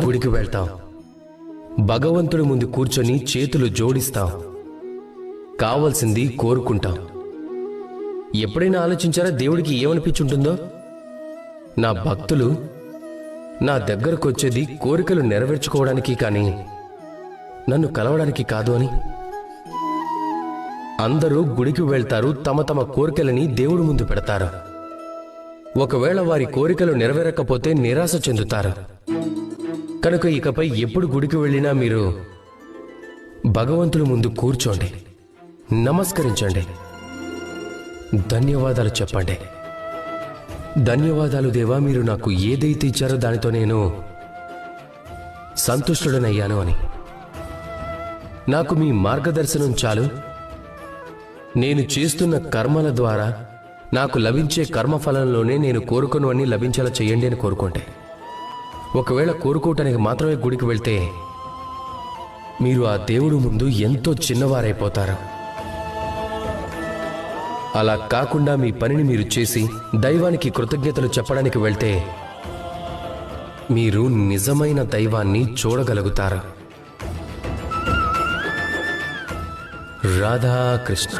గుడికి వెళ్తాం, భగవంతుడి ముందు కూర్చొని చేతులు జోడిస్తాం, కావలసింది కోరుకుంటాం. ఎప్పుడైనా ఆలోచించారా దేవుడికి ఏమనిపించుంటుందో? నా భక్తులు నా దగ్గరకు వచ్చేది కోరికలు నెరవేర్చుకోవడానికి కానీ నన్ను కలవడానికి కాదు అని. అందరూ గుడికి వెళ్తారు, తమ తమ కోరికలని దేవుడి ముందు పెడతారు. ఒకవేళ వారి కోరికలు నెరవేరకపోతే నిరాశ చెందుతారు. కనుక ఇకపై ఎప్పుడు గుడికి వెళ్ళినా మీరు భగవంతుడి ముందు కూర్చోండి, నమస్కరించండి, ధన్యవాదాలు చెప్పండి. ధన్యవాదాలు దేవా, మీరు నాకు ఏదైతే ఇచ్చారో దానితో నేను సంతుష్టుడనయ్యాను అని. నాకు మీ మార్గదర్శనం చాలు. నేను చేస్తున్న కర్మల ద్వారా నాకు లభించే కర్మఫలంలోనే నేను కోరుకును అని లభించేలా చేయండి అని కోరుకుంటే. ఒకవేళ కోరుకోవటానికి మాత్రమే గుడికి వెళ్తే మీరు ఆ దేవుడు ముందు ఎంతో చిన్నవారైపోతారు. అలా కాకుండా మీ పనిని మీరు చేసి దైవానికి కృతజ్ఞతలు చెప్పడానికి వెళ్తే మీరు నిజమైన దైవాన్ని చూడగలుగుతారు. రాధాకృష్ణ.